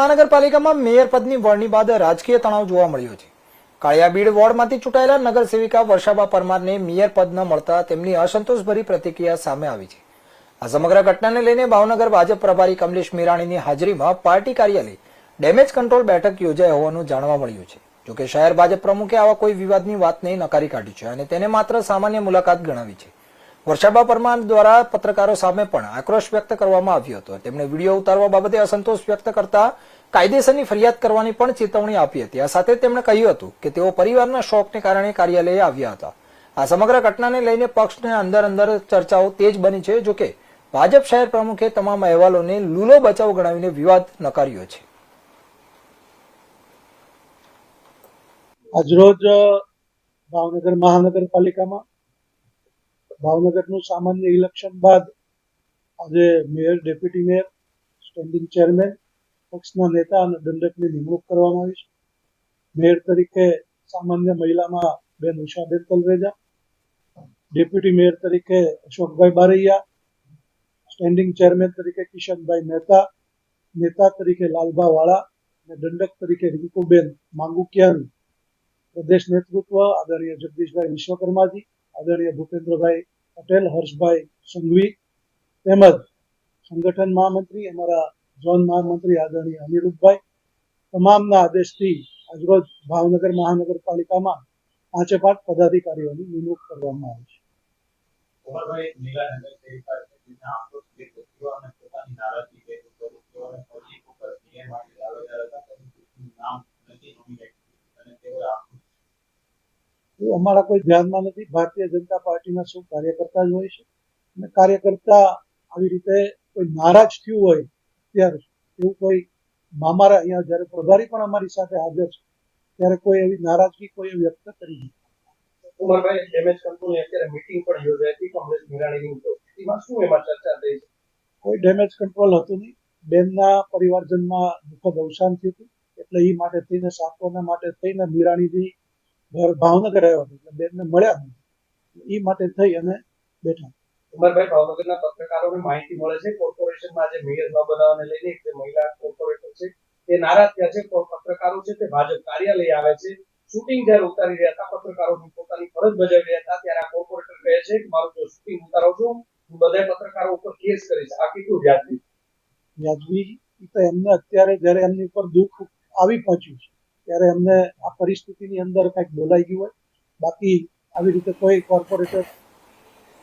મહાનગરપાલિકામાં મેયર પદની વરણી બાદ રાજકીય તણાવ જોવા મળ્યો છે. કાળિયાબીડ વોર્ડમાંથી ચૂંટાયેલા નગરસેવિકા વર્ષાબા પરમારને મેયર પદ ન મળતા તેમની અસંતોષભરી પ્રતિક્રિયા સામે આવી છે. આ સમગ્ર ઘટનાને લઈને ભાવનગર ભાજપ પ્રભારી કમલેશ મીરાણીની હાજરીમાં પાર્ટી કાર્યાલય ડેમેજ કંટ્રોલ બેઠક યોજાઈ હોવાનું જાણવા મળ્યું છે. જોકે શહેર ભાજપ પ્રમુખે આવા કોઈ વિવાદની વાતને નકારી કાઢી છે અને તેને માત્ર સામાન્ય મુલાકાત ગણાવી છે. વર્ષાબા પરમાર દ્વારા પત્રકારો સામે પણ આક્રોશ વ્યક્ત કરવામાં આવ્યો હતો. તેમણે વિડીયો ઉતારવા બાબતે અસંતોષ વ્યક્ત કરતા કાયદેસરની ફરિયાદ કરવાની પણ ચેતવણી આપી હતી. આ સાથે તેમણે કહ્યું હતું કે તેઓ પરિવારના શોખને કારણે કાર્યાલયે આવ્યા હતા. આ સમગ્ર ઘટનાને લઈને પક્ષને અંદર ચર્ચાઓ તેજ બની છે. જોકે ભાજપ શહેર પ્રમુખે તમામ અહેવાલોને લૂલો બચાવ ગણાવીને વિવાદ નકાર્યો છે. આજરોજ ભાવનગર મહાનગરપાલિકામાં ભાવનગરનું સામાન્ય ઇલેક્શન બાદ આજે mayor, deputy mayor, standing chairman, પક્ષના નેતા અને દંડકની નિમણૂક કરવામાં આવી છે. મેયર તરીકે સામાન્ય મહિલામાં બેન ઉષાબેન તલરેજા, ડેપ્યુટી મેયર તરીકે અશોકભાઈ બારૈયા, સ્ટેન્ડિંગ ચેરમેન તરીકે કિશનભાઈ મહેતા, નેતા તરીકે લાલભા વાળા અને દંડક તરીકે રિંકુબેન માંગુકિયાનું પ્રદેશ નેતૃત્વ આદરણીય જગદીશભાઈ વિશ્વકર્માજી, આદરણીય ભૂપેન્દ્રભાઈ પટેલ, હર્ષભાઈ સંઘવી તેમજ સંગઠન મહામંત્રી અમારા ઝોન મહામંત્રી આદરણીય અનિરુદ્ધભાઈ તમામના આદેશથી આજરોજ ભાવનગર મહાનગરપાલિકામાં 5 પદાધિકારીઓની નિમણૂક કરવામાં આવી છે. અમારા કોઈ ધ્યાનમાં નથી. ભારતીય જનતા પાર્ટીના સૌ કાર્યકર્તા જ હોય છે અને કાર્યકર્તા આવી રીતે કોઈ નારાજ થયું હોય ત્યારે એવું કોઈ અમારા અહીંયા જયારે પ્રભારી પણ અમારી સાથે હાજર છે ત્યારે કોઈ એવી નારાજગી કોઈ વ્યક્ત કરી નથી. ઉમરભાઈ, ડેમેજ કંટ્રોલની અત્યારે મીટિંગ પણ યોજાઈ હતી કમલેશ મીરાણીની, તો એમાં શું એમાં ચર્ચા થઈ છે? કોઈ ડેમેજ કંટ્રોલ હતું નહીં. બેનના પરિવારજનમાં દુઃખદ અવસાન થયું હતું એટલે એ માટે થઈને સાંત્વના માટે થઈને મીરાણીજી ઘર ભાવનગર આવ્યો હતો એટલે બેનને મળ્યા નથી. એ માટે થઈ અને બેઠા. ઉમરભાઈ, ભાવનગરના પત્રકારોને માહિતી મળે છે કોર્પોરેશનમાં જે મેયર ન બનાવવાને લઈને જે મહિલા કોર્પોરેટર છે તે નારાજ થયા છે. પત્રકારો છે તે ભાજપ કાર્યાલય આવે છે, શૂટિંગ જ્યારે ઉતારી રહ્યા હતા, પત્રકારોની પોતાની ફરજ બજાવી રહ્યા હતા, ત્યારે આ કોર્પોરેટર કહે છે કે મારું જો શૂટિંગ ઉતારો છો હું બધા પત્રકારો ઉપર કેસ કરીશ. આ કેટલું વ્યાજબી? વ્યાજબી તો એમને અત્યારે જયારે એમની ઉપર દુઃખ આવી પહોંચ્યું છે ત્યારે એમને આ પરિસ્થિતિની અંદર કંઈક બોલાઈ ગયું હોય. બાકી આવી રીતે કોઈ કોર્પોરેટર